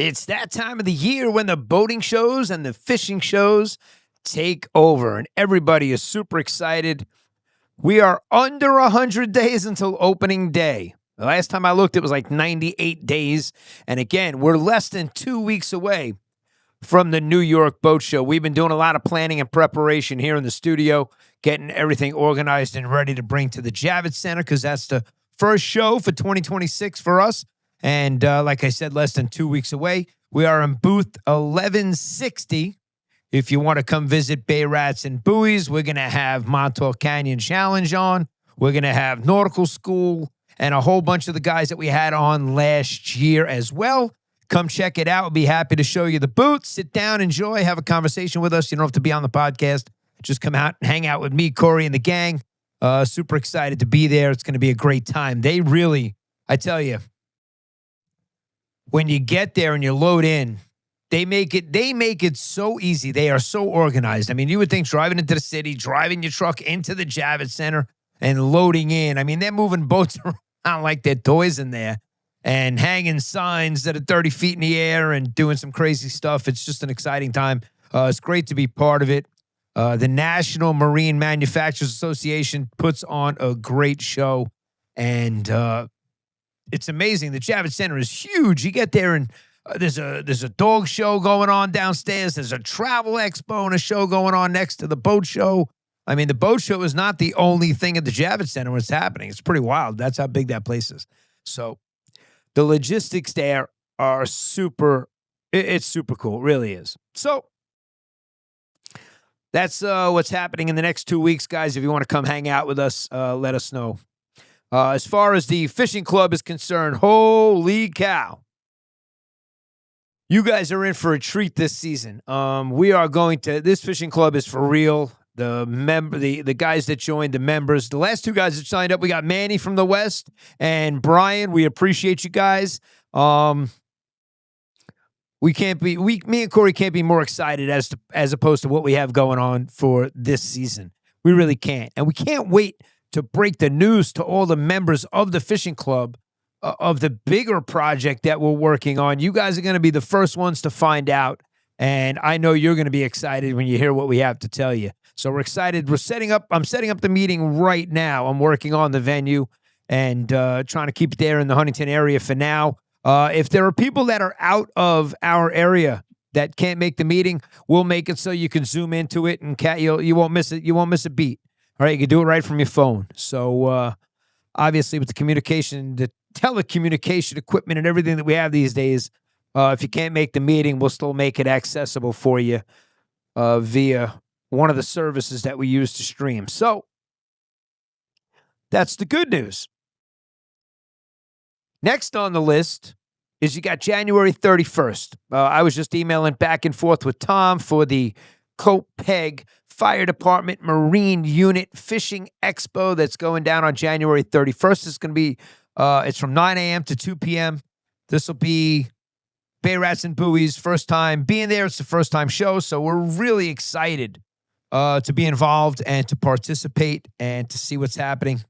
It's that time of the year when the boating shows and the fishing shows take over, and everybody is super excited. We are under 100 days until opening day. The last time I looked, it was like 98 days. And again, we're less than 2 weeks away from the New York Boat Show. We've been doing a lot of planning and preparation here in the studio, getting everything organized and ready to bring to the Javits Center because that's the first show for 2026 for us. And like I said, less than 2 weeks away. We are in booth 1160. If you want to come visit Bay Rats and Buoys, we're going to have Montauk Canyon Challenge on. We're going to have Nautical School and a whole bunch of the guys that we had on last year as well. Come check it out. We'll be happy to show you the booth. Sit down, enjoy, have a conversation with us. You don't have to be on the podcast. Just come out and hang out with me, Corey, and the gang. Super excited to be there. It's going to be a great time. They really, I tell you, when you get there and you load in, they make it so easy. They are so organized. I mean, you would think driving into the city, driving your truck into the Javits Center and loading in. I mean, they're moving boats around like they're toys in there and hanging signs that are 30 feet in the air and doing some crazy stuff. It's just an exciting time. It's great to be part of it. The National Marine Manufacturers Association puts on a great show, and it's amazing. The Javits Center is huge. You get there and there's a dog show going on downstairs. There's a travel expo and a show going on next to the boat show. I mean, the boat show is not the only thing at the Javits Center when it's happening. It's pretty wild. That's how big that place is. So the logistics there are super, it's super cool. It really is. So that's what's happening in the next 2 weeks, guys. If you want to come hang out with us, let us know. As far as the fishing club is concerned, holy cow. You guys are in for a treat this season. We are going to, this fishing club is for real. The guys that joined, the members, the last two guys that signed up, we got Manny from the West and Brian. We appreciate you guys. Me and Corey can't be more excited as opposed to what we have going on for this season. We really can't. And we can't wait to break the news to all the members of the fishing club of the bigger project that we're working on. You guys are going to be the first ones to find out, and I know you're going to be excited when you hear what we have to tell you. So we're excited. I'm setting up the meeting right now. I'm working on the venue and trying to keep it there in the Huntington area for now. If there are people that are out of our area that can't make the meeting, we'll make it so you can zoom into it and you won't miss it. You won't miss a beat. All right, you can do it right from your phone. So obviously with the telecommunication equipment and everything that we have these days, if you can't make the meeting, we'll still make it accessible for you via one of the services that we use to stream. So that's the good news. Next on the list is you got January 31st. I was just emailing back and forth with Tom for the Copeg Fire Department Marine Unit Fishing Expo that's going down on January 31st. It's going to be, it's from 9 a.m. to 2 p.m. This will be Bay Rats and Buoys' first time being there. It's the first time show, so we're really excited to be involved and to participate and to see what's happening.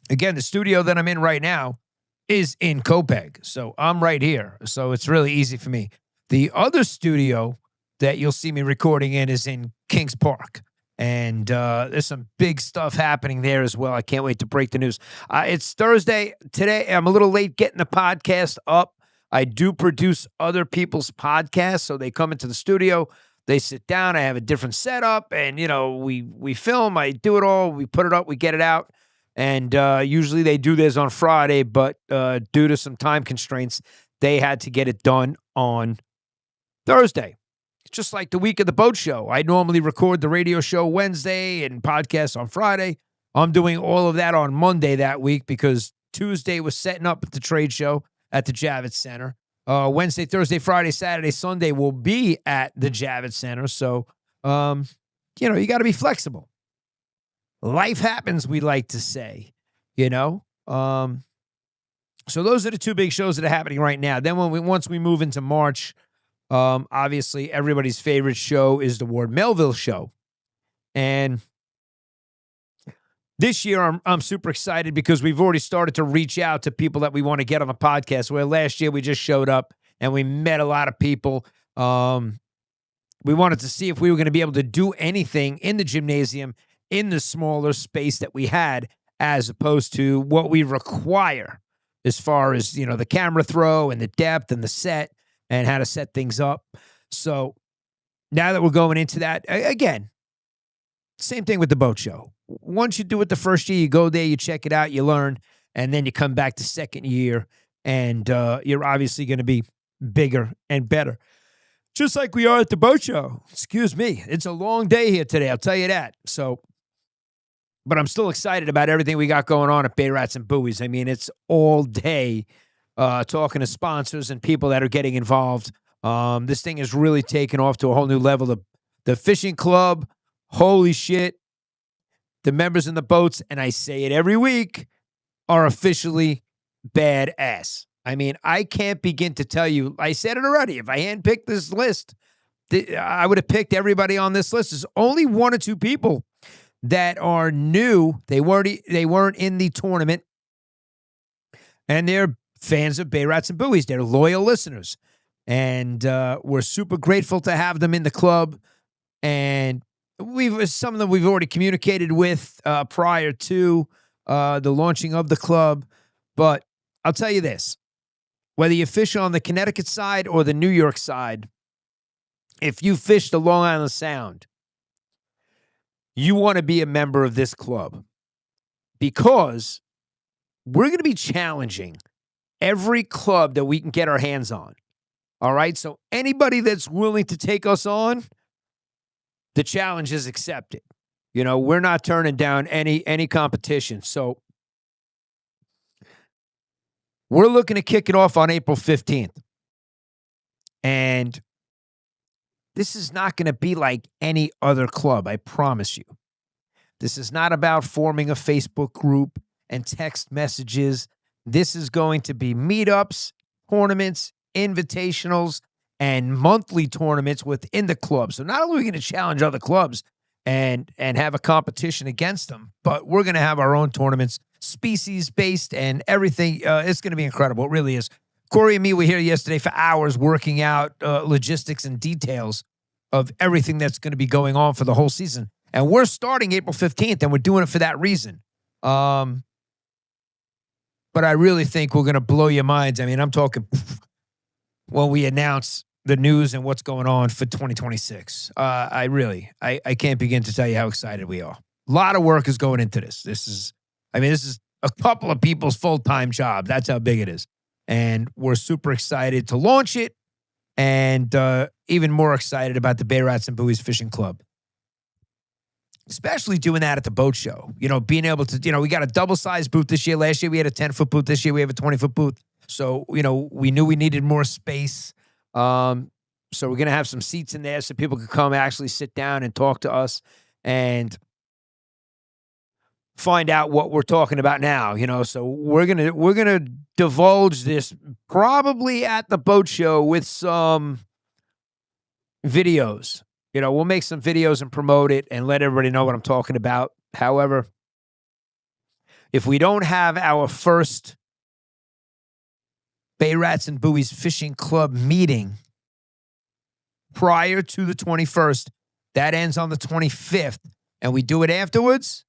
Again, the studio that I'm in right now is in Copeg, so I'm right here. So it's really easy for me. The other studio that you'll see me recording in is in Kings Park. And there's some big stuff happening there as well. I can't wait to break the news. It's Thursday. Today, I'm a little late getting the podcast up. I do produce other people's podcasts, so they come into the studio. They sit down. I have a different setup, and, we film. I do it all. We put it up. We get it out. And usually they do this on Friday, but due to some time constraints, they had to get it done on Thursday. Just like the week of the boat show. I normally record the radio show Wednesday and podcast on Friday. I'm doing all of that on Monday that week because Tuesday was setting up at the trade show at the Javits Center. Wednesday, Thursday, Friday, Saturday, Sunday will be at the Javits Center. So, you got to be flexible. Life happens, we like to say, So those are the two big shows that are happening right now. Then once we move into March, obviously, everybody's favorite show is the Ward Melville show. And this year, I'm super excited because we've already started to reach out to people that we want to get on the podcast, where last year we just showed up and we met a lot of people. We wanted to see if we were going to be able to do anything in the gymnasium in the smaller space that we had, as opposed to what we require as far as, the camera throw and the depth and the set and how to set things up. So now that we're going into that, again, same thing with the boat show. Once you do it the first year, you go there, you check it out, you learn, and then you come back the second year, and you're obviously going to be bigger and better. Just like we are at the boat show. Excuse me. It's a long day here today, I'll tell you that. So, but I'm still excited about everything we got going on at Bay Rats and Buoys. I mean, it's all day talking to sponsors and people that are getting involved. This thing is really taken off to a whole new level. The fishing club, holy shit. The members in the boats, and I say it every week, are officially badass. I mean, I can't begin to tell you. I said it already. If I handpicked this list, I would have picked everybody on this list. There's only one or two people that are new. They weren't in the tournament, and they're fans of Bay Rats and Buoys. They're loyal listeners, and we're super grateful to have them in the club. And some of them we've already communicated with prior to the launching of the club. But I'll tell you this. Whether you fish on the Connecticut side or the New York side, if you fish the Long Island Sound, you want to be a member of this club, because we're going to be challenging every club that we can get our hands on. All right? So anybody that's willing to take us on, the challenge is accepted. We're not turning down any competition. So we're looking to kick it off on April 15th. And this is not going to be like any other club, I promise you. This is not about forming a Facebook group and text messages. This is going to be meetups, tournaments, invitationals, and monthly tournaments within the club. So not only are we going to challenge other clubs and have a competition against them, but we're going to have our own tournaments, species-based and everything. It's going to be incredible. It really is. Corey and me were here yesterday for hours working out logistics and details of everything that's going to be going on for the whole season. And we're starting April 15th, and we're doing it for that reason. But I really think we're going to blow your minds. I mean, I'm talking when we announce the news and what's going on for 2026. I can't begin to tell you how excited we are. A lot of work is going into this. This is a couple of people's full-time job. That's how big it is. And we're super excited to launch it, and even more excited about the Bay Rats and Buoys Fishing Club. Especially doing that at the boat show. Being able to, we got a double-sized booth this year. Last year we had a 10-foot booth. This year we have a 20-foot booth. So, we knew we needed more space. So we're going to have some seats in there so people can come actually sit down and talk to us and find out what we're talking about now. So we're going to divulge this probably at the boat show with some videos. We'll make some videos and promote it and let everybody know what I'm talking about. However, if we don't have our first Bay Rats and Buoys Fishing Club meeting prior to the 21st, that ends on the 25th, and we do it afterwards,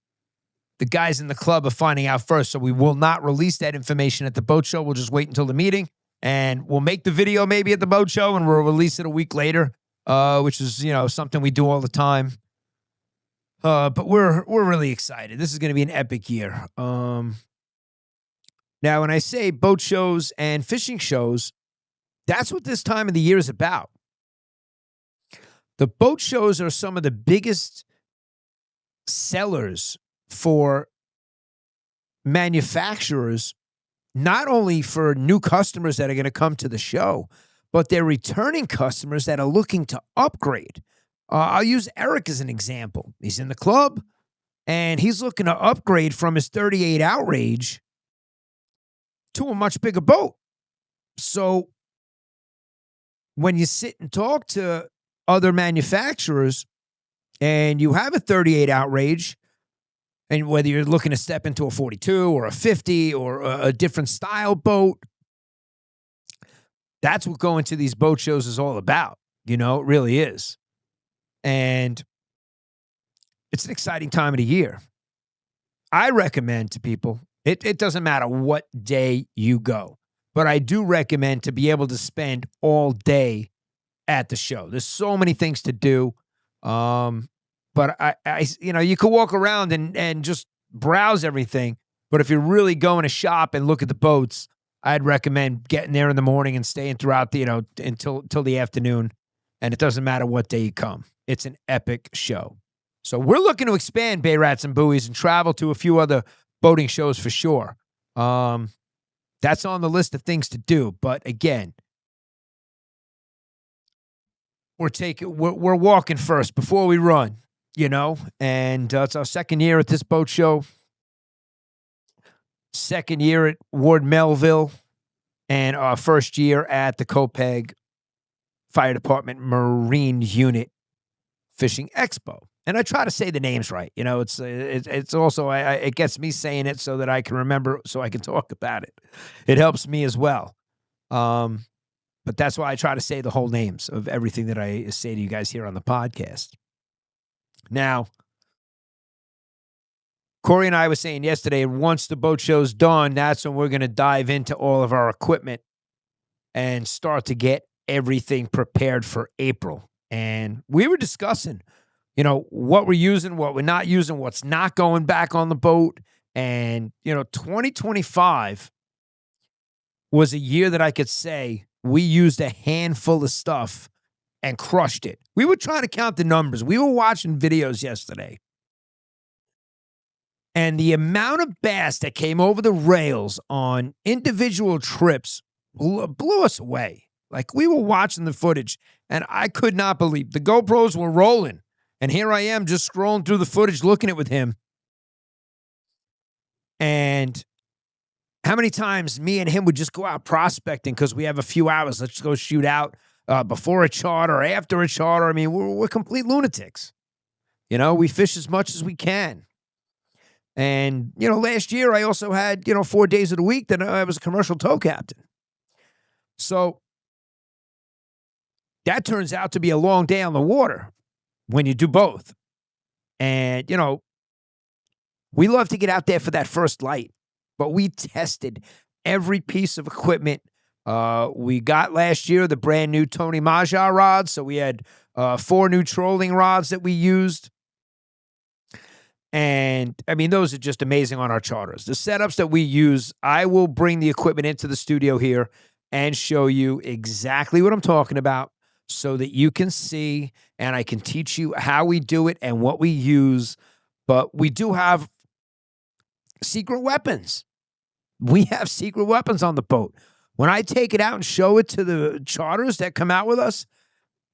the guys in the club are finding out first. So we will not release that information at the boat show. We'll just wait until the meeting, and we'll make the video maybe at the boat show, and we'll release it a week later. Which is, something we do all the time. But we're really excited. This is going to be an epic year. Now, when I say boat shows and fishing shows, that's what this time of the year is about. The boat shows are some of the biggest sellers for manufacturers, not only for new customers that are going to come to the show, but they're returning customers that are looking to upgrade. I'll use Eric as an example. He's in the club, and he's looking to upgrade from his 38 outrage to a much bigger boat. So when you sit and talk to other manufacturers and you have a 38 outrage, and whether you're looking to step into a 42 or a 50 or a different style boat, That's what going to these boat shows is all about. It really is. And it's an exciting time of the year. I recommend to people, it doesn't matter what day you go, but I do recommend to be able to spend all day at the show. There's so many things to do. But you could walk around and just browse everything. But if you're really going to shop and look at the boats, I'd recommend getting there in the morning and staying throughout until the afternoon. And it doesn't matter what day you come. It's an epic show. So we're looking to expand Bay Rats and Buoys and travel to a few other boating shows for sure. That's on the list of things to do. But again, we're walking first before we run, and it's our second year at this boat show, second year at Ward Melville, and our first year at the Copeg Fire Department Marine Unit Fishing Expo. And I try to say the names right. It's also, it gets me saying it so that I can remember, so I can talk about it. It helps me as well. But that's why I try to say the whole names of everything that I say to you guys here on the podcast. Now, Corey and I were saying yesterday, once the boat show's done, that's when we're going to dive into all of our equipment and start to get everything prepared for April. And we were discussing, what we're using, what we're not using, what's not going back on the boat. And, 2025 was a year that I could say we used a handful of stuff and crushed it. We were trying to count the numbers. We were watching videos yesterday. And the amount of bass that came over the rails on individual trips blew us away. Like, we were watching the footage, and I could not believe the GoPros were rolling. And here I am just scrolling through the footage, looking at it with him. And how many times me and him would just go out prospecting because we have a few hours. Let's go shoot out before a charter, after a charter. I mean, we're complete lunatics. We fish as much as we can. And, last year I also had, 4 days of the week that I was a commercial tow captain. So that turns out to be a long day on the water when you do both. And, we love to get out there for that first light. But we tested every piece of equipment. We got last year the brand new Tony Maja rods. So we had 4 new trolling rods that we used. And, I mean, those are just amazing on our charters. The setups that we use, I will bring the equipment into the studio here and show you exactly what I'm talking about so that you can see and I can teach you how we do it and what we use. But we do have secret weapons. We have secret weapons on the boat. When I take it out and show it to the charters that come out with us,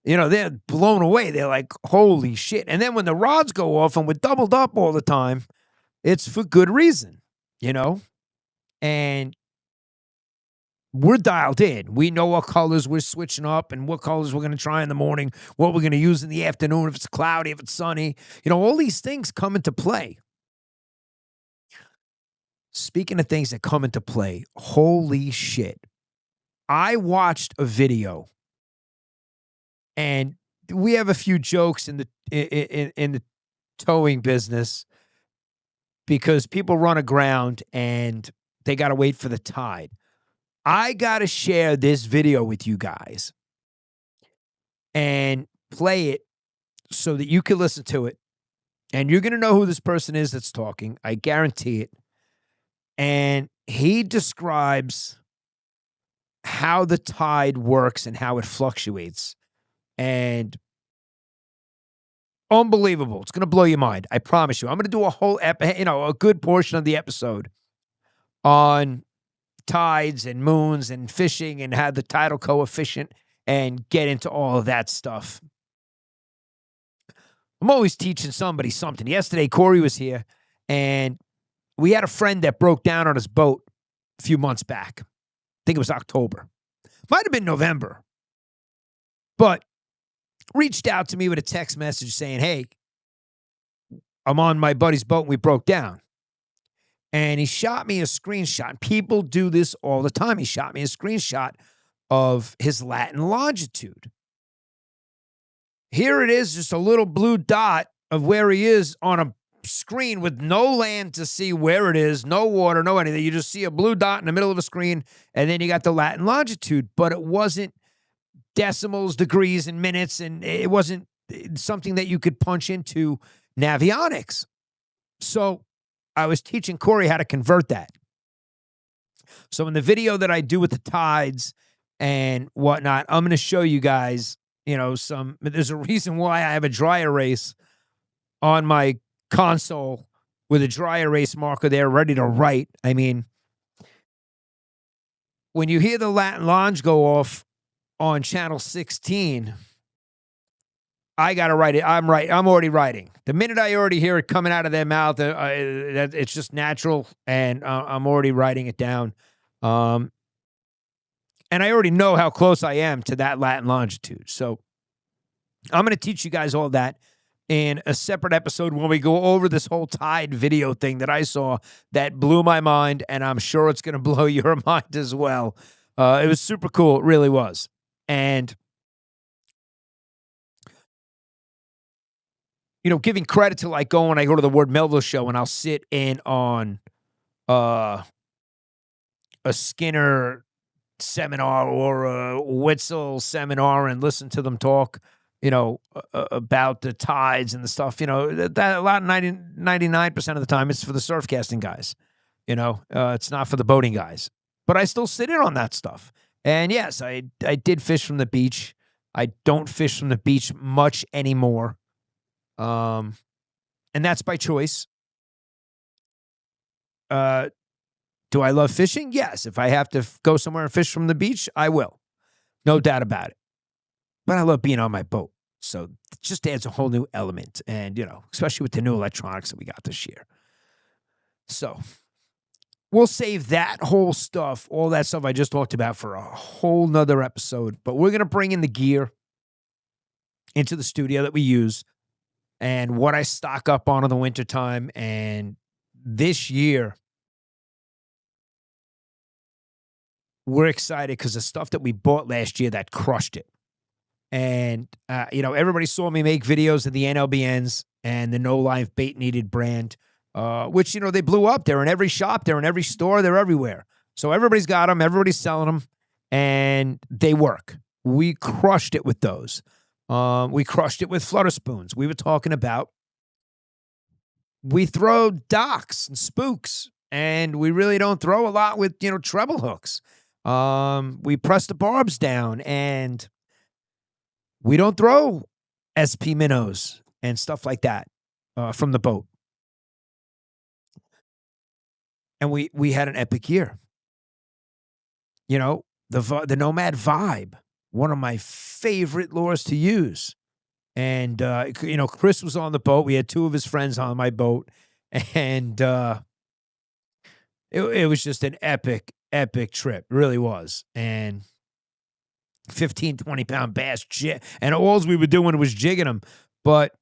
they're blown away. They're like, holy shit. And then when the rods go off and we're doubled up all the time, it's for good reason, and we're dialed in. We know what colors we're switching up and what colors we're going to try in the morning, what we're going to use in the afternoon, if it's cloudy, if it's sunny. All these things come into play. Speaking of things that come into play, holy shit. I watched a video, and we have a few jokes in the towing business because people run aground and they got to wait for the tide. I got to share this video with you guys and play it so that you can listen to it, and you're going to know who this person is that's talking. I guarantee it. And he describes how the tide works and how it fluctuates. And unbelievable. It's going to blow your mind. I promise you. I'm going to do a whole, a good portion of the episode on tides and moons and fishing and how the tidal coefficient and get into all of that stuff. I'm always teaching somebody something. Yesterday, Corey was here, and we had a friend that broke down on his boat a few months back. I think it was October. Might have been November. But reached out to me with a text message saying, hey, I'm on my buddy's boat and we broke down. And he shot me a screenshot. People do this all the time. He shot me a screenshot of his Latin longitude. Here it is, just a little blue dot of where he is on a screen with no land to see where it is, no water, no anything. You just see a blue dot in the middle of a screen, and then you got the Latin longitude, but it wasn't decimals, degrees, and minutes, and it wasn't something that you could punch into Navionics. So I was teaching Corey how to convert that. So in the video that I do with the tides and whatnot, I'm going to show you guys, there's a reason why I have a dry erase on my console with a dry erase marker there ready to write. I mean, when you hear the Latin Longe go off on channel 16, I got to write it. I'm already writing. The minute I already hear it coming out of their mouth, it's just natural, and I'm already writing it down. And I already know how close I am to that Latin longitude. So I'm going to teach you guys all that in a separate episode when we go over this whole tide video thing that I saw that blew my mind, and I'm sure it's going to blow your mind as well. It was super cool. It really was. And giving credit to like when I go to the Ward Melville show and I'll sit in on a Skinner seminar or a Witzel seminar and listen to them talk, about the tides and the stuff, that a lot, 99% of the time it's for the surf casting guys, it's not for the boating guys, but I still sit in on that stuff. And yes, I did fish from the beach. I don't fish from the beach much anymore. And that's by choice. Do I love fishing? Yes. If I have to go somewhere and fish from the beach, I will. No doubt about it. But I love being on my boat. So it just adds a whole new element. And, especially with the new electronics that we got this year. So we'll save that whole stuff, all that stuff I just talked about, for a whole nother episode. But we're going to bring in the gear into the studio that we use and what I stock up on in the wintertime. And this year, we're excited because the stuff that we bought last year that crushed it. And, everybody saw me make videos of the NLBNs and the No Live Bait Needed brand, which, they blew up. They're in every shop. They're in every store. They're everywhere. So everybody's got them. Everybody's selling them. And they work. We crushed it with those. We crushed it with flutter spoons. We were talking about, we throw docks and spooks, and we really don't throw a lot with, treble hooks. We press the barbs down, and we don't throw SP minnows and stuff like that from the boat. And we had an epic year. The Nomad Vibe, one of my favorite lures to use. And, Chris was on the boat. We had two of his friends on my boat. And it was just an epic trip. It really was. And 15, 20-pound bass. And all we were doing was jigging them. But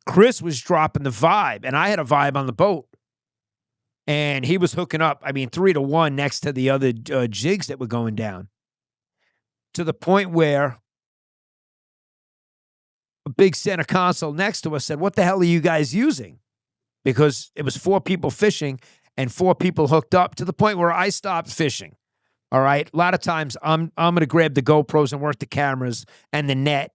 Chris was dropping the vibe. And I had a vibe on the boat. And he was hooking up, 3-to-1 next to the other jigs that were going down. To the point where a big center console next to us said, "What the hell are you guys using?" Because it was 4 people fishing and 4 people hooked up, to the point where I stopped fishing. All right. A lot of times I'm going to grab the GoPros and work the cameras and the net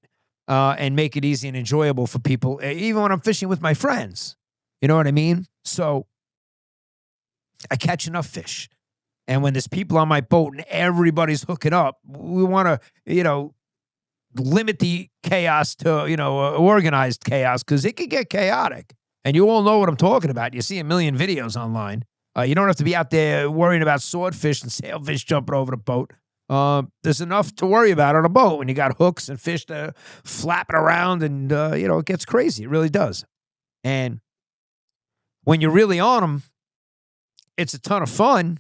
and make it easy and enjoyable for people, even when I'm fishing with my friends. You know what I mean? So I catch enough fish. And when there's people on my boat and everybody's hooking up, we want to, limit the chaos to, organized chaos, because it could get chaotic. And you all know what I'm talking about. You see a million videos online. You don't have to be out there worrying about swordfish and sailfish jumping over the boat. There's enough to worry about on a boat when you got hooks and fish to flapping around, and, it gets crazy. It really does. And when you're really on them, it's a ton of fun.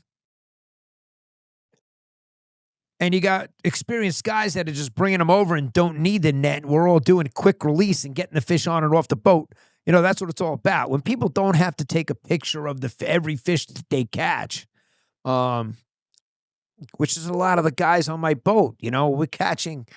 And you got experienced guys that are just bringing them over and don't need the net. We're all doing quick release and getting the fish on and off the boat. That's what it's all about. When people don't have to take a picture of every fish that they catch, which is a lot of the guys on my boat. We're catching.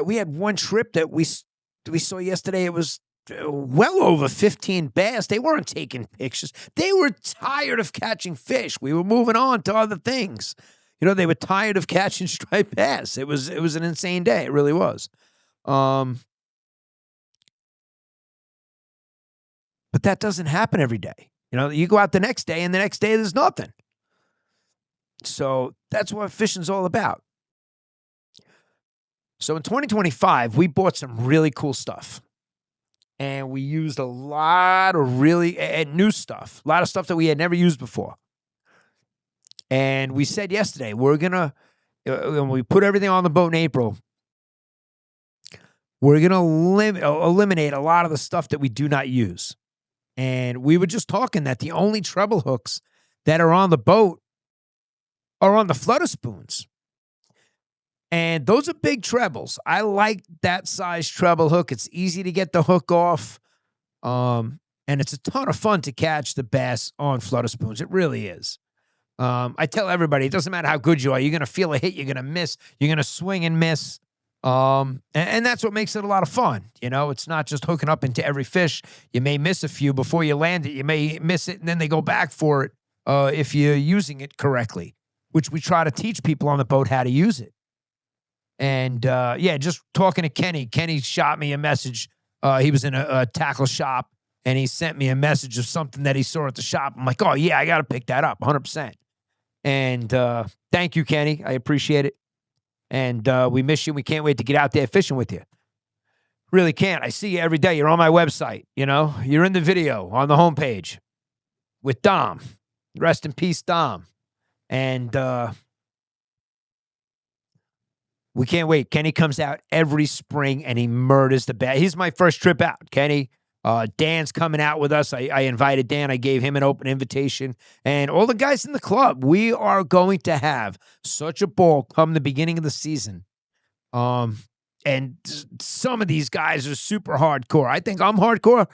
We had one trip that we saw yesterday. It was well over 15 bass. They weren't taking pictures. They were tired of catching fish. We were moving on to other things. They were tired of catching striped bass. It was an insane day. It really was. But that doesn't happen every day. You go out the next day, and the next day there's nothing. So that's what fishing's all about. So in 2025, we bought some really cool stuff. And we used a lot of really new stuff, a lot of stuff that we had never used before. And we said yesterday, we're going to, when we put everything on the boat in April, we're going to eliminate a lot of the stuff that we do not use. And we were just talking that the only treble hooks that are on the boat are on the flutter spoons. And those are big trebles. I like that size treble hook. It's easy to get the hook off. And it's a ton of fun to catch the bass on flutter spoons. It really is. I tell everybody, it doesn't matter how good you are. You're going to feel a hit. You're going to miss. You're going to swing and miss. And that's what makes it a lot of fun. It's not just hooking up into every fish. You may miss a few before you land it. You may miss it, and then they go back for it if you're using it correctly, which we try to teach people on the boat how to use it. And, just talking to Kenny. Kenny shot me a message. He was in a tackle shop, and he sent me a message of something that he saw at the shop. I'm like, oh, yeah, I got to pick that up, 100%. And thank you, Kenny. I appreciate it. And we miss you. We can't wait to get out there fishing with you. Really can't. I see you every day. You're on my website, You're in the video on the homepage with Dom. Rest in peace, Dom. And we can't wait. Kenny comes out every spring, and he murders the bass. He's my first trip out, Kenny. Dan's coming out with us. I invited Dan. I gave him an open invitation. And all the guys in the club, we are going to have such a ball come the beginning of the season. And some of these guys are super hardcore. I think I'm hardcore.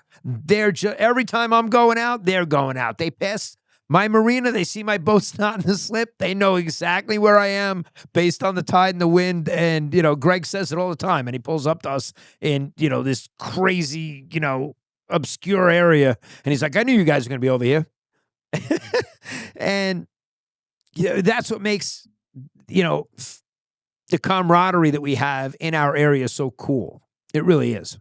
Every time I'm going out, they're going out. They pass my marina, they see my boat's not in the slip. They know exactly where I am based on the tide and the wind. And, Greg says it all the time. And he pulls up to us in, this crazy, obscure area. And he's like, I knew you guys were going to be over here. And that's what makes, the camaraderie that we have in our area so cool. It really is.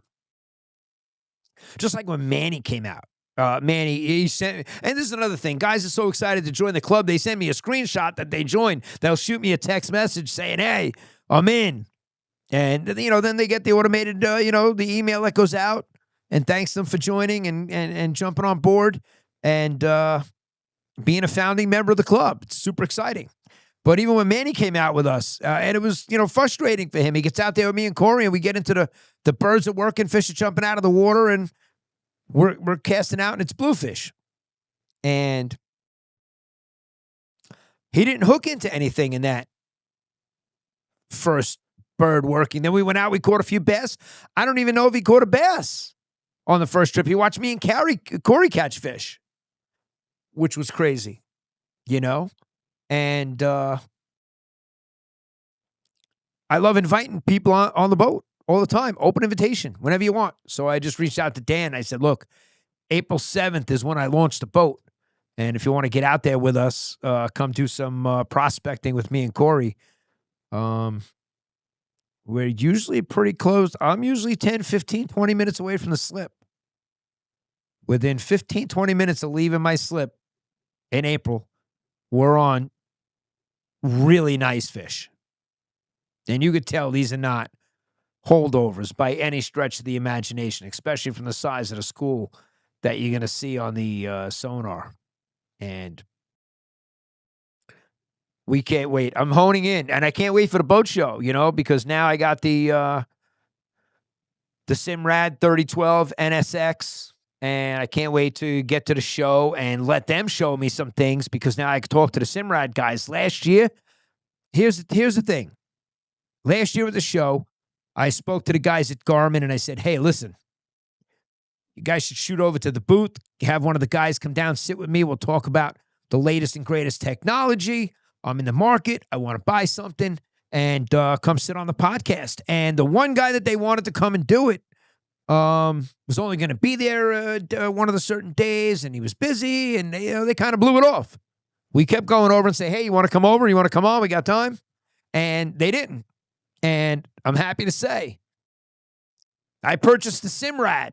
Just like when Manny came out. Manny, he sent me, and this is another thing. Guys are so excited to join the club. They send me a screenshot that they joined. They'll shoot me a text message saying, hey, I'm in. And, then they get the automated, the email that goes out and thanks them for joining and jumping on board and being a founding member of the club. It's super exciting. But even when Manny came out with us, and it was, frustrating for him. He gets out there with me and Corey, and we get into the birds are working, fish are jumping out of the water, and we're casting out, and it's bluefish. And he didn't hook into anything in that first bird working. Then we went out, we caught a few bass. I don't even know if he caught a bass on the first trip. He watched me and Corey catch fish, which was crazy, And I love inviting people on the boat all the time. Open invitation, whenever you want. So I just reached out to Dan. I said, look, April 7th is when I launch the boat. And if you want to get out there with us, come do some prospecting with me and Corey. We're usually pretty close. I'm usually 10, 15, 20 minutes away from the slip. Within 15, 20 minutes of leaving my slip in April, we're on really nice fish. And you could tell these are not holdovers by any stretch of the imagination, especially from the size of the school that you're going to see on the sonar. And we can't wait. I'm honing in, and I can't wait for the boat show, because now I got the Simrad 3012 NSX, and I can't wait to get to the show and let them show me some things, because now I can talk to the Simrad guys. Last year, here's the thing. Last year at the show, I spoke to the guys at Garmin, and I said, hey, listen, you guys should shoot over to the booth, have one of the guys come down, sit with me. We'll talk about the latest and greatest technology. I'm in the market. I want to buy something and come sit on the podcast. And the one guy that they wanted to come and do it was only going to be there one of the certain days, and he was busy, and they kind of blew it off. We kept going over and say, hey, you want to come over? You want to come on? We got time? And they didn't. And I'm happy to say I purchased the Simrad,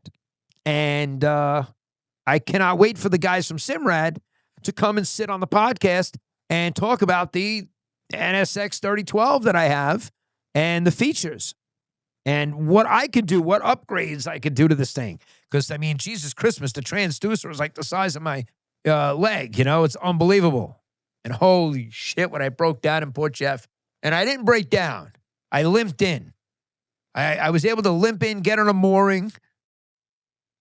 and I cannot wait for the guys from Simrad to come and sit on the podcast and talk about the NSX 3012 that I have and the features and what I could do, what upgrades I could do to this thing. Because, I mean, Jesus Christmas, the transducer is like the size of my leg, it's unbelievable. And holy shit, when I broke down in Port Jeff, and I didn't break down, I limped in. I was able to limp in, get on a mooring,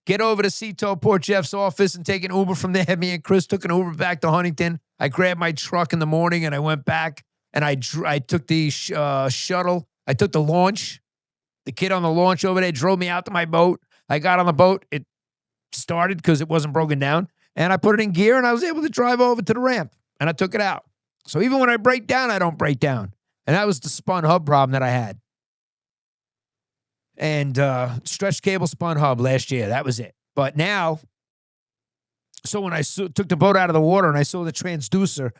get over to Cito Port Jeff's office and take an Uber from there. Me and Chris took an Uber back to Huntington. I grabbed my truck in the morning and I went back and I took the shuttle. I took the launch. The kid on the launch over there drove me out to my boat. I got on the boat. It started because it wasn't broken down. And I put it in gear and I was able to drive over to the ramp and I took it out. So even when I break down, I don't break down. And that was the spun hub problem that I had. And stretched cable spun hub last year. That was it. But now, so when I took the boat out of the water and I saw the transducer,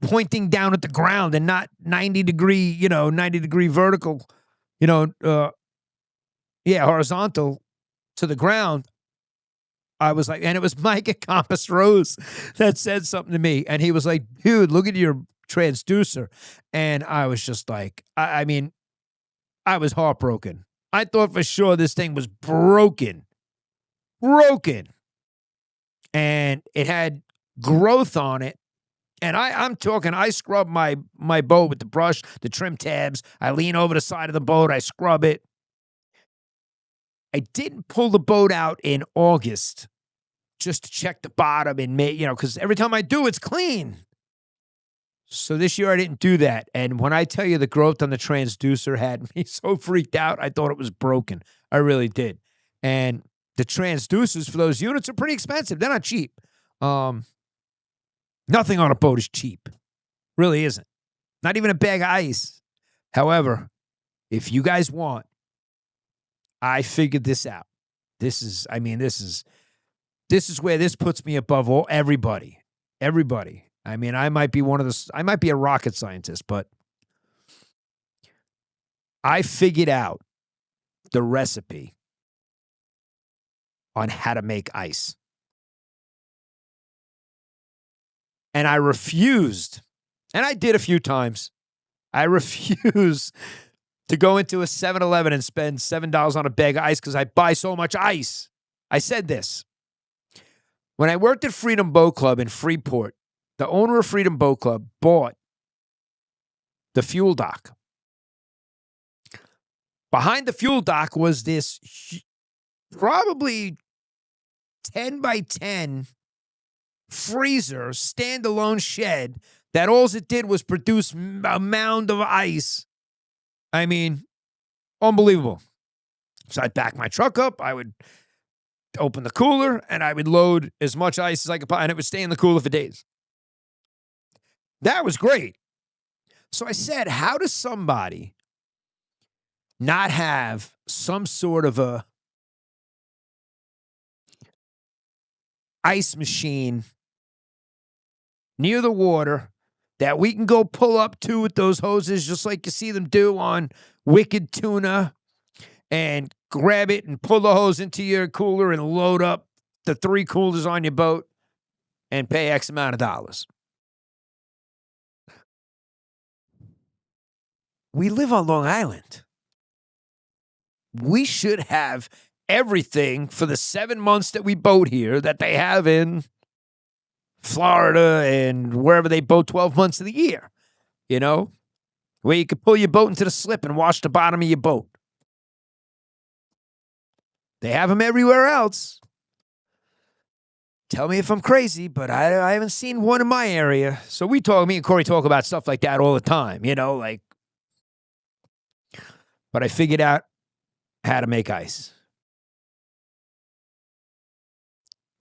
pointing down at the ground and not 90 degree vertical, horizontal to the ground, I was like, and it was Mike at Compass Rose that said something to me. And he was like, dude, look at your transducer. And I was just like, I was heartbroken. I thought for sure this thing was broken. And it had growth on it. And I'm talking, I scrub my boat with the brush, the trim tabs. I lean over the side of the boat. I scrub it. I didn't pull the boat out in August just to check the bottom in May, because every time I do, it's clean. So this year I didn't do that. And when I tell you the growth on the transducer had me so freaked out, I thought it was broken. I really did. And the transducers for those units are pretty expensive. They're not cheap. Nothing on a boat is cheap. Really isn't. Not even a bag of ice. However, if you guys want, I figured this out. This is where this puts me above everybody. Everybody. I might be I might be a rocket scientist, but I figured out the recipe on how to make ice. And I refused, and I did a few times, I refused to go into a 7-Eleven and spend $7 on a bag of ice because I buy so much ice. I said this. When I worked at Freedom Boat Club in Freeport, the owner of Freedom Boat Club bought the fuel dock. Behind the fuel dock was this probably 10 by 10 freezer standalone shed that all it did was produce a mound of ice. Unbelievable. So I'd back my truck up. I would open the cooler and I would load as much ice as I could, and it would stay in the cooler for days. That was great. So I said, how does somebody not have some sort of a ice machine near the water that we can go pull up to with those hoses, just like you see them do on Wicked Tuna, and grab it and pull the hose into your cooler and load up the 3 coolers on your boat and pay X amount of dollars? We live on Long Island. We should have everything for the 7 months that we boat here that they have in Florida and wherever they boat 12 months of the year, where you could pull your boat into the slip and wash the bottom of your boat. They have them everywhere else. Tell me if I'm crazy, but I haven't seen one in my area. So me and Corey talk about stuff like that all the time, but I figured out how to make ice.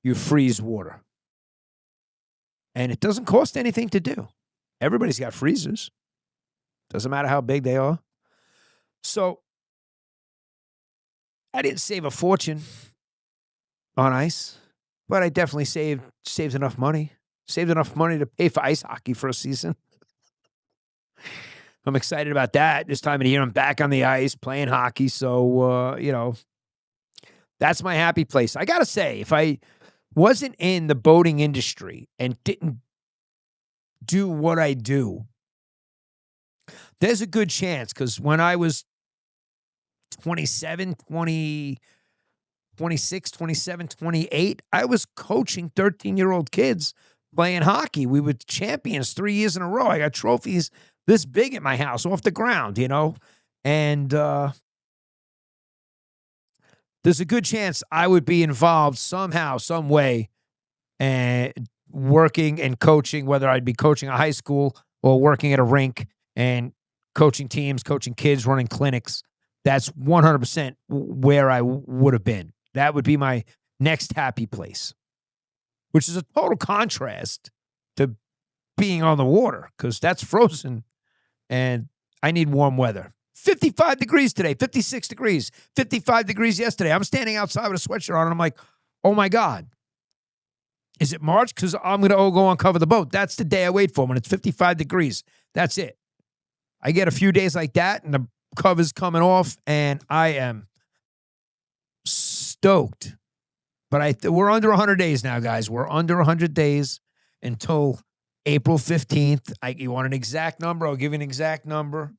You freeze water. And it doesn't cost anything to do. Everybody's got freezers. Doesn't matter how big they are. So I didn't save a fortune on ice, but I definitely saved enough money. Saved enough money to pay for ice hockey for a season. I'm excited about that. This time of the year, I'm back on the ice playing hockey. So, that's my happy place. I got to say, if I wasn't in the boating industry and didn't do what I do, there's a good chance, because when I was 27, 20, 26, 27, 28, I was coaching 13-year-old kids playing hockey. We were champions 3 years in a row. I got trophies this big at my house off the ground, and there's a good chance I would be involved somehow, some way, and working and coaching, whether I'd be coaching a high school or working at a rink and coaching teams, coaching kids, running clinics. That's 100% where I would have been. That would be my next happy place, which is a total contrast to being on the water, because that's frozen and I need warm weather. 55 degrees today, 56 degrees, 55 degrees yesterday. I'm standing outside with a sweatshirt on, and I'm like, oh, my God. Is it March? Because I'm going to go uncover the boat. That's the day I wait for when it's 55 degrees. That's it. I get a few days like that, and the cover's coming off, and I am stoked. But we're under 100 days now, guys. We're under 100 days until April 15th. You want an exact number? I'll give you an exact number.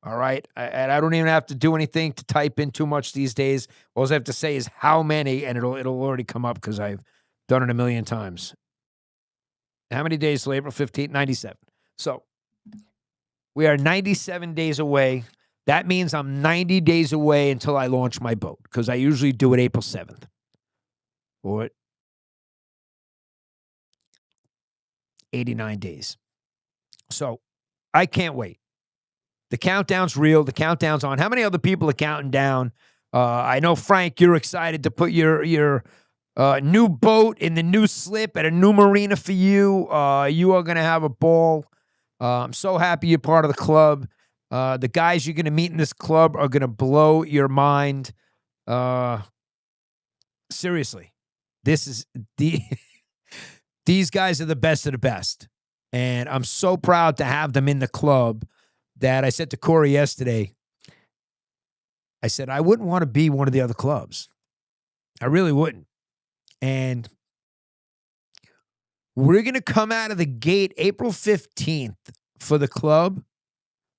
All right. And I don't even have to do anything to type in too much these days. All I have to say is how many, and it'll already come up because I've done it a million times. How many days till April 15th? 97. So we are 97 days away. That means I'm 90 days away until I launch my boat, because I usually do it April 7th. Or 89 days. So I can't wait. The countdown's real. The countdown's on. How many other people are counting down? I know, Frank, you're excited to put your new boat in the new slip at a new marina for you. You are going to have a ball. I'm so happy you're part of the club. The guys you're going to meet in this club are going to blow your mind. Seriously, this is these guys are the best of the best. And I'm so proud to have them in the club that I said to Corey yesterday, I said, I wouldn't want to be one of the other clubs. I really wouldn't. And we're going to come out of the gate April 15th for the club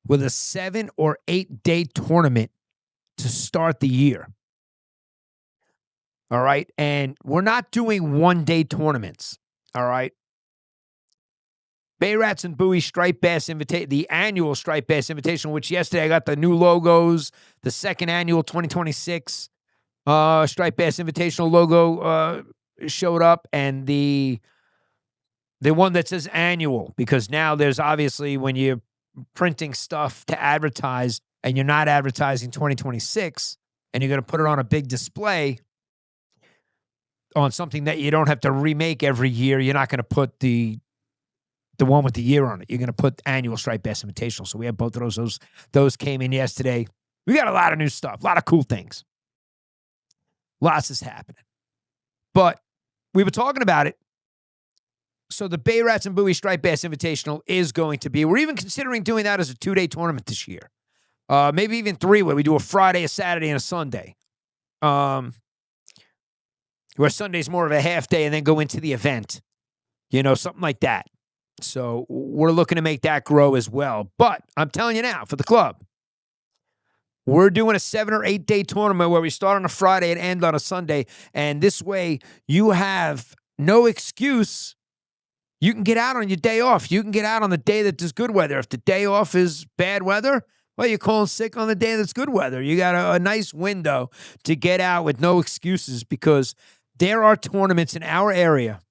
with a 7 or 8 day tournament to start the year. All right. And we're not doing 1 day tournaments. All right. Bay Rats and Buoys Striped Bass Invitation, the annual Striped Bass Invitation, which yesterday I got the new logos, the second annual 2026 Striped Bass Invitational logo showed up, and the one that says annual, because now there's obviously, when you're printing stuff to advertise and you're not advertising 2026 and you're going to put it on a big display on something that you don't have to remake every year, you're not going to put the one with the year on it. You're going to put annual Striped Bass Invitational. So we have both of those. Those came in yesterday. We got a lot of new stuff, a lot of cool things. Lots is happening. But we were talking about it. So the Bay Rats and Buoys Striped Bass Invitational is going to be, we're even considering doing that as a 2 day tournament this year. Maybe even 3, where we do a Friday, a Saturday, and a Sunday. Where Sunday's more of a half day and then go into the event. Something like that. So we're looking to make that grow as well. But I'm telling you now, for the club, we're doing a 7 or 8 day tournament where we start on a Friday and end on a Sunday. And this way you have no excuse. You can get out on your day off. You can get out on the day that there's good weather. If the day off is bad weather, well, you're calling sick on the day that's good weather. You got a nice window to get out with no excuses, because there are tournaments in our area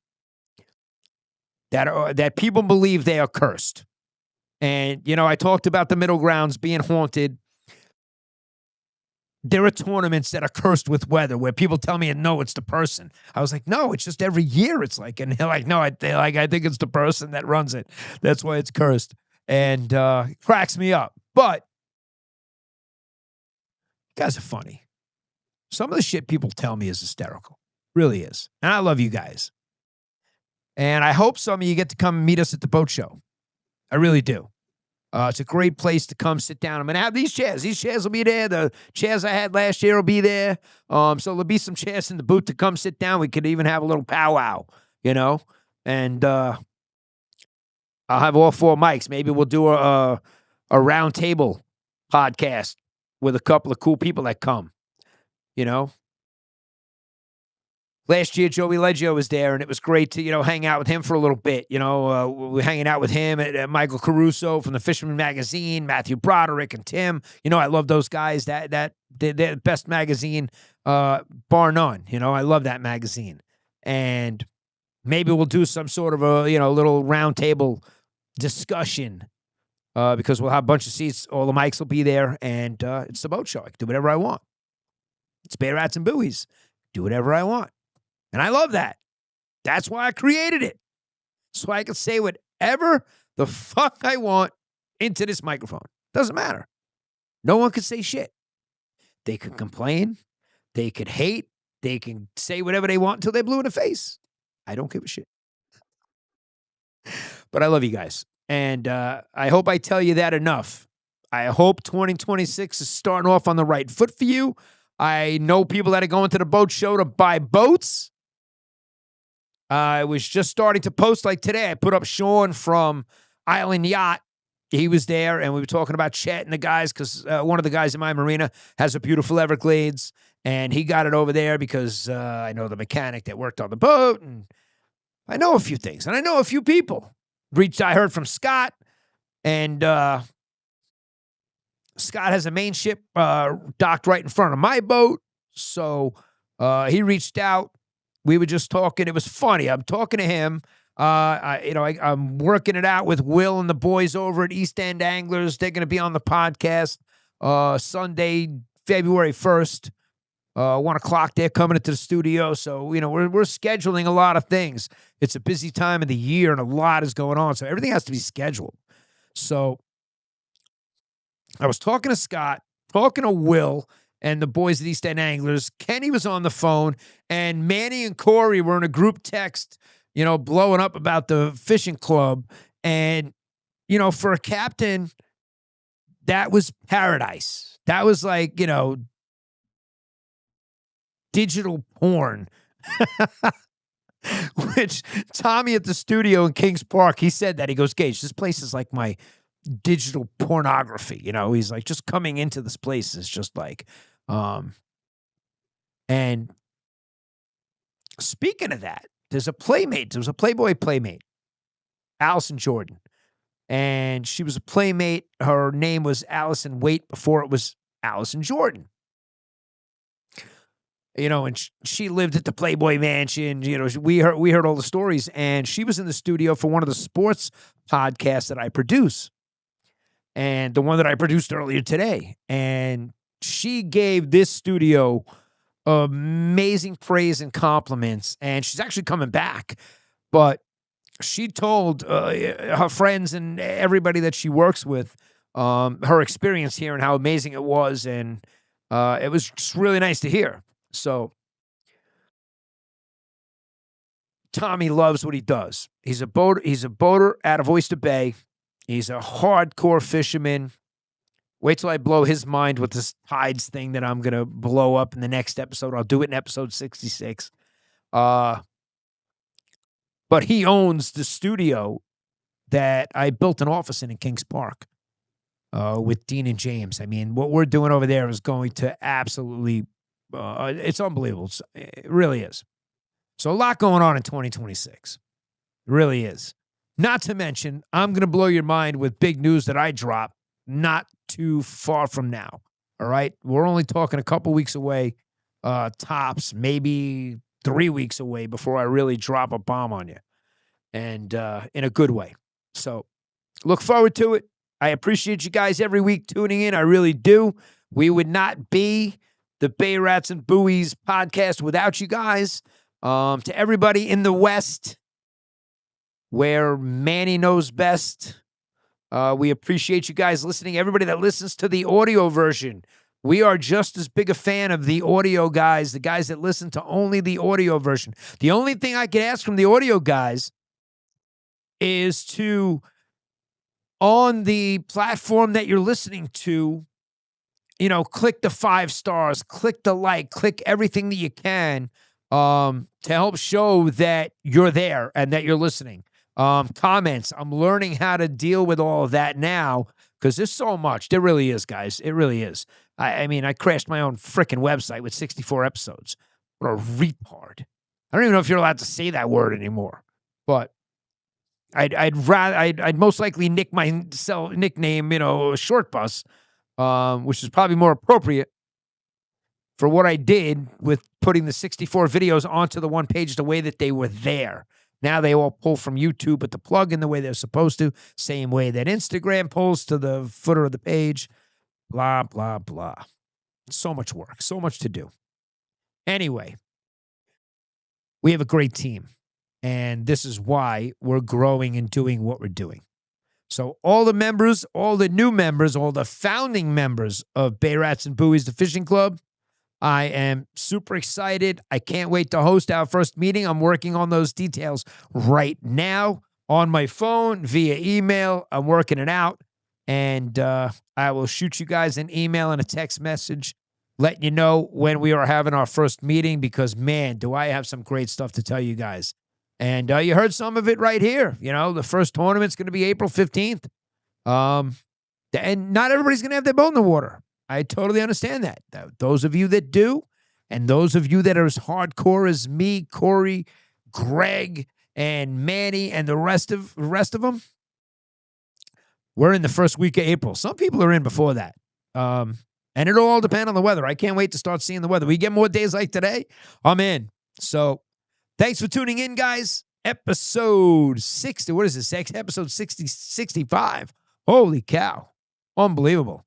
that people believe they are cursed. And, I talked about the middle grounds being haunted. there are tournaments that are cursed with weather where people tell me, no, it's the person. I was like, no, it's just every year it's like, and they're like, no, I think it's the person that runs it. That's why it's cursed. And cracks me up. But you guys are funny. Some of the shit people tell me is hysterical. Really is. And I love you guys. And I hope some of you get to come meet us at the boat show. I really do. It's a great place to come sit down. I'm going to have these chairs. These chairs will be there. The chairs I had last year will be there. So there'll be some chairs in the booth to come sit down. We could even have a little powwow, you know. And I'll have all 4 mics. Maybe we'll do a round table podcast with a couple of cool people that come, you know. Last year, Joey Leggio was there, and it was great to, hang out with him for a little bit. We were hanging out with him, and Michael Caruso from the Fisherman Magazine, Matthew Broderick, and Tim. I love those guys. They're the best magazine, bar none. I love that magazine. And maybe we'll do some sort of a, little round table discussion because we'll have a bunch of seats. All the mics will be there, and it's the boat show. I can do whatever I want. It's Bay Rats and Buoys. Do whatever I want. And I love that. That's why I created it. So I can say whatever the fuck I want into this microphone. Doesn't matter. No one can say shit. They could complain. They could hate. They can say whatever they want until they're blue in the face. I don't give a shit. But I love you guys. And I hope I tell you that enough. I hope 2026 is starting off on the right foot for you. I know people that are going to the boat show to buy boats. I was just starting to post like today. I put up Sean from Island Yacht. He was there, and we were talking about Chet and the guys because one of the guys in my marina has a beautiful Everglades, and he got it over there because I know the mechanic that worked on the boat, and I know a few things, and I know a few people. I heard from Scott, and Scott has a main ship docked right in front of my boat, so he reached out. We were just talking. It was funny. I'm talking to him. I'm working it out with Will and the boys over at East End Anglers. They're going to be on the podcast Sunday, February 1st, 1 o'clock. They're coming into the studio. So, we're scheduling a lot of things. It's a busy time of the year and a lot is going on. So everything has to be scheduled. So I was talking to Scott, talking to Will, and the boys at East End Anglers. Kenny was on the phone, and Manny and Corey were in a group text, blowing up about the fishing club. And, for a captain, that was paradise. That was like, digital porn. Which Tommy at the studio in Kings Park, he said that. He goes, Gaige, this place is like my digital pornography. He's like, just coming into this place is just like, and speaking of that, there's a Playboy playmate, Allison Jordan, and she was a playmate. Her name was Allison Waite before it was Allison Jordan. And she lived at the Playboy Mansion. We heard all the stories, and she was in the studio for one of the sports podcasts that I produce, and the one that I produced earlier today. And she gave this studio amazing praise and compliments, and she's actually coming back. But she told her friends and everybody that she works with her experience here and how amazing it was, and it was just really nice to hear. So Tommy loves what he does. He's a boater out of Oyster Bay. He's a hardcore fisherman. Wait till I blow his mind with this tides thing that I'm going to blow up in the next episode. I'll do it in episode 66. But he owns the studio that I built an office in Kings Park with Dean and James. I mean, what we're doing over there is going to absolutely, it's unbelievable. It really is. So a lot going on in 2026. It really is. Not to mention, I'm going to blow your mind with big news that I dropped not too far from now. All right. We're only talking a couple weeks away, tops, maybe 3 weeks away before I really drop a bomb on you, and in a good way. So look forward to it. I appreciate you guys every week tuning in. I really do. We would not be the Bay Rats and Buoys podcast without you guys. To everybody in the West, where Manny knows best, we appreciate you guys listening. Everybody that listens to the audio version, we are just as big a fan of the audio guys, the guys that listen to only the audio version. The only thing I can ask from the audio guys is to, on the platform that you're listening to, click the 5 stars, click the like, click everything that you can to help show that you're there and that you're listening. Comments. I'm learning how to deal with all of that now because there's so much. There really is, guys. It really is. I mean, I crashed my own freaking website with 64 episodes. What a retard. I don't even know if you're allowed to say that word anymore, but I'd most likely nick my nickname, Short Bus, which is probably more appropriate for what I did with putting the 64 videos onto the one page the way that they were there. Now they all pull from YouTube, but the plug in the way they're supposed to, same way that Instagram pulls to the footer of the page, blah, blah, blah. So much work, so much to do. Anyway, we have a great team, and this is why we're growing and doing what we're doing. So all the members, all the new members, all the founding members of Bay Rats and Buoys, the fishing club, I am super excited. I can't wait to host our first meeting. I'm working on those details right now on my phone, via email. I'm working it out, and I will shoot you guys an email and a text message letting you know when we are having our first meeting because, man, do I have some great stuff to tell you guys. And you heard some of it right here. The first tournament's going to be April 15th. And not everybody's going to have their boat in the water. I totally understand that. Those of you that do, and those of you that are as hardcore as me, Corey, Greg, and Manny, and the rest of them, we're in the first week of April. Some people are in before that. And it'll all depend on the weather. I can't wait to start seeing the weather. We get more days like today, I'm in. So thanks for tuning in, guys. Episode 60. What is this? Episode 65. Holy cow. Unbelievable.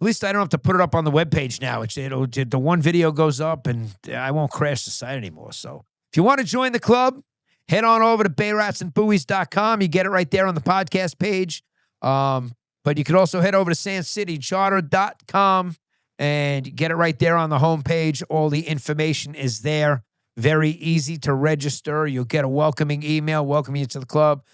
At least I don't have to put it up on the webpage now. The one video goes up, and I won't crash the site anymore. So if you want to join the club, head on over to bayratsandbuoys.com. You get it right there on the podcast page. But you can also head over to sandcitycharter.com and get it right there on the homepage. All the information is there. Very easy to register. You'll get a welcoming email welcoming you to the club,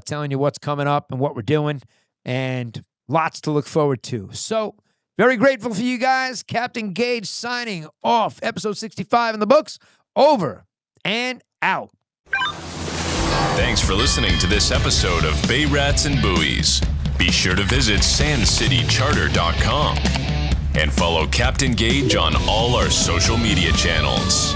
telling you what's coming up and what we're doing, and lots to look forward to. So, very grateful for you guys. Captain Gaige signing off. Episode 65 in the books. Over and out. Thanks for listening to this episode of Bay Rats and Buoys. Be sure to visit sandcitycharter.com and follow Captain Gaige on all our social media channels.